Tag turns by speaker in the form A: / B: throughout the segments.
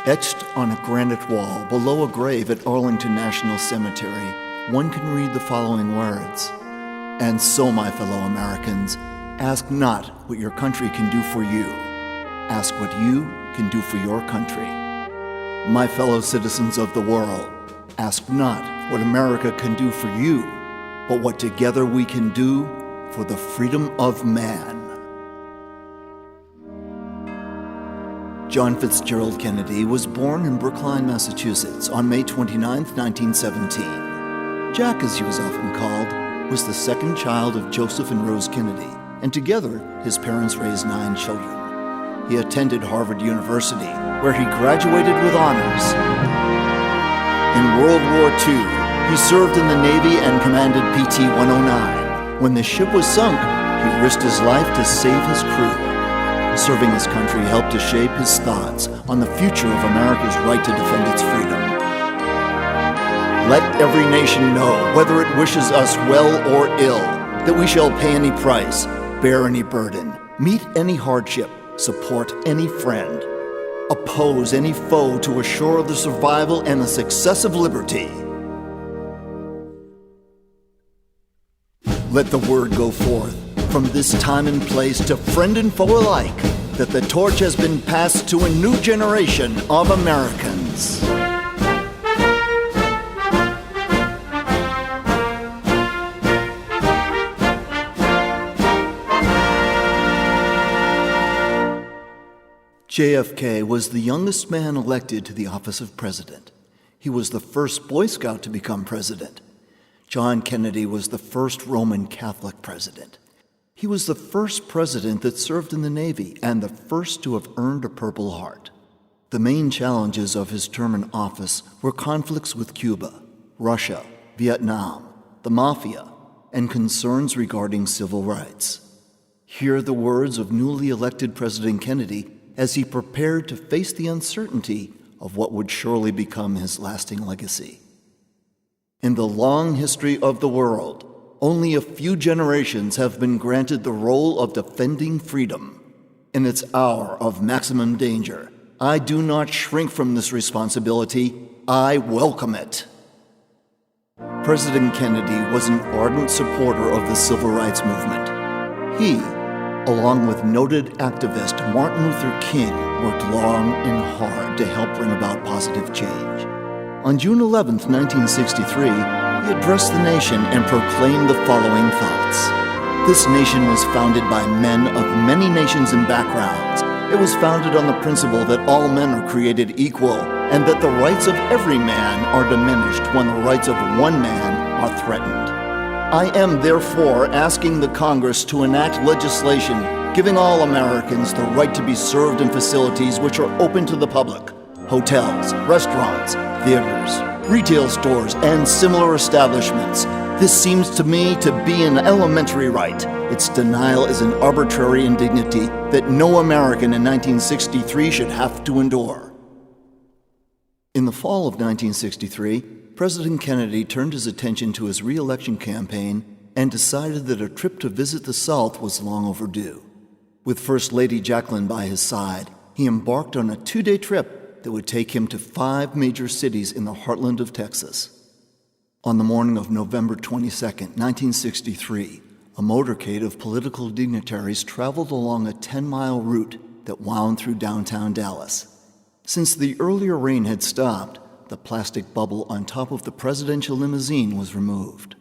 A: Etched on a granite wall below a grave at Arlington National Cemetery, one can read the following words. And so, my fellow Americans, ask not what your country can do for you. Ask what you can do for your country. My fellow citizens of the world, ask not what America can do for you, but what together we can do for the freedom of man. John Fitzgerald Kennedy was born in Brookline, Massachusetts on May 29, 1917. Jack, as he was often called, was the second child of Joseph and Rose Kennedy, and together his parents raised 9 children. He attended Harvard University, where he graduated with honors. In World War II, he served in the Navy and commanded PT-109. When the ship was sunk, he risked his life to save his crew. Serving his country helped to shape his thoughts on the future of America's right to defend its freedom. Let every nation know, whether it wishes us well or ill, that we shall pay any price, bear any burden, meet any hardship, support any friend, oppose any foe to assure the survival and the success of liberty. Let the word go forth from this time and place to friend and foe alike, that the torch has been passed to a new generation of Americans. JFK was the youngest man elected to the office of president. He was the first Boy Scout to become president. John Kennedy was the first Roman Catholic president. He was the first president that served in the Navy and the first to have earned a Purple Heart. The main challenges of his term in office were conflicts with Cuba, Russia, Vietnam, the Mafia, and concerns regarding civil rights. Hear the words of newly elected President Kennedy as he prepared to face the uncertainty of what would surely become his lasting legacy. In the long history of the world, only a few generations have been granted the role of defending freedom. In its hour of maximum danger, I do not shrink from this responsibility. I welcome it. President Kennedy was an ardent supporter of the civil rights movement. He, along with noted activist Martin Luther King, worked long and hard to help bring about positive change. On June 11, 1963, he addressed the nation and proclaimed the following thoughts. This nation was founded by men of many nations and backgrounds. It was founded on the principle that all men are created equal and that the rights of every man are diminished when the rights of one man are threatened. I am therefore asking the Congress to enact legislation giving all Americans the right to be served in facilities which are open to the public: hotels, restaurants, theaters, retail stores, and similar establishments. This seems to me to be an elementary right. Its denial is an arbitrary indignity that no American in 1963 should have to endure. In the fall of 1963, President Kennedy turned his attention to his re-election campaign and decided that a trip to visit the South was long overdue. With First Lady Jacqueline by his side, he embarked on a 2-day trip that would take him to 5 major cities in the heartland of Texas. On the morning of November 22, 1963, a motorcade of political dignitaries traveled along a 10-mile route that wound through downtown Dallas. Since the earlier rain had stopped, the plastic bubble on top of the presidential limousine was removed.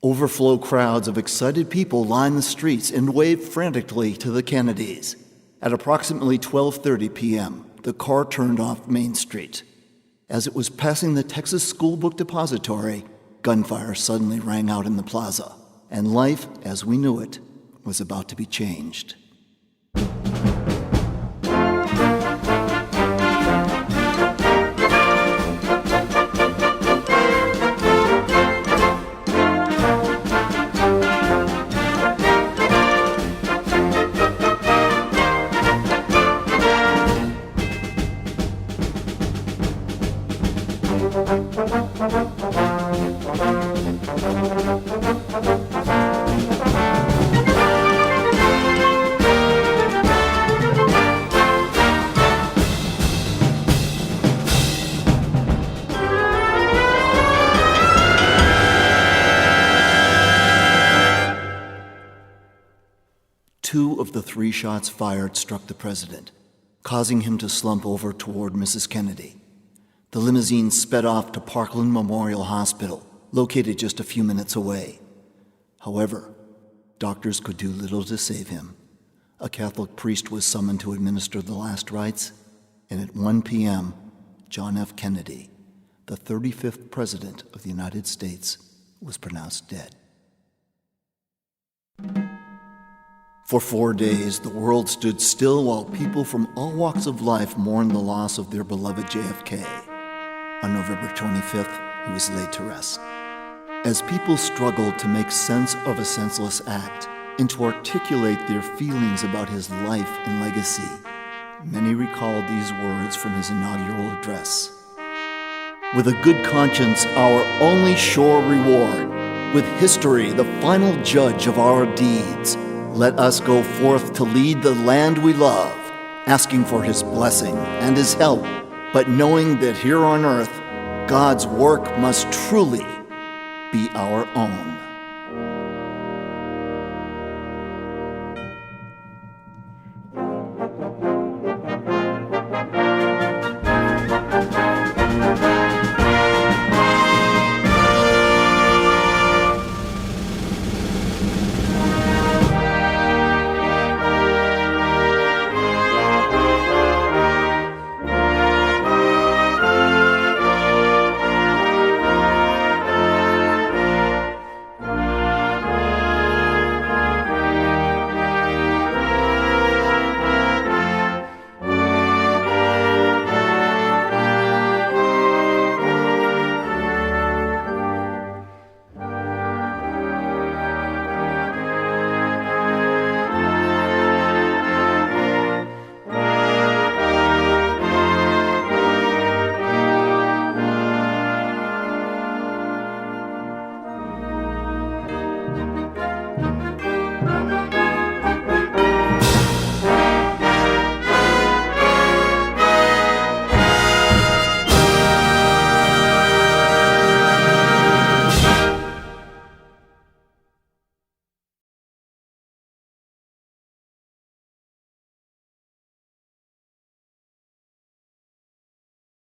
A: Overflow crowds of excited people lined the streets and waved frantically to the Kennedys. At approximately 12:30 p.m., the car turned off Main Street. As it was passing the Texas School Book Depository, gunfire suddenly rang out in the plaza, and life, as we knew it, was about to be changed. 2 of the 3 shots fired struck the president, causing him to slump over toward Mrs. Kennedy. The limousine sped off to Parkland Memorial Hospital, located just a few minutes away. However, doctors could do little to save him. A Catholic priest was summoned to administer the last rites, and at 1 p.m., John F. Kennedy, the 35th President of the United States, was pronounced dead. For 4 days, the world stood still while people from all walks of life mourned the loss of their beloved JFK. On November 25th, he was laid to rest. As people struggled to make sense of a senseless act and to articulate their feelings about his life and legacy, many recalled these words from his inaugural address. With a good conscience, our only sure reward, with history the final judge of our deeds, let us go forth to lead the land we love, asking for his blessing and his help, but knowing that here on earth, God's work must truly be our own.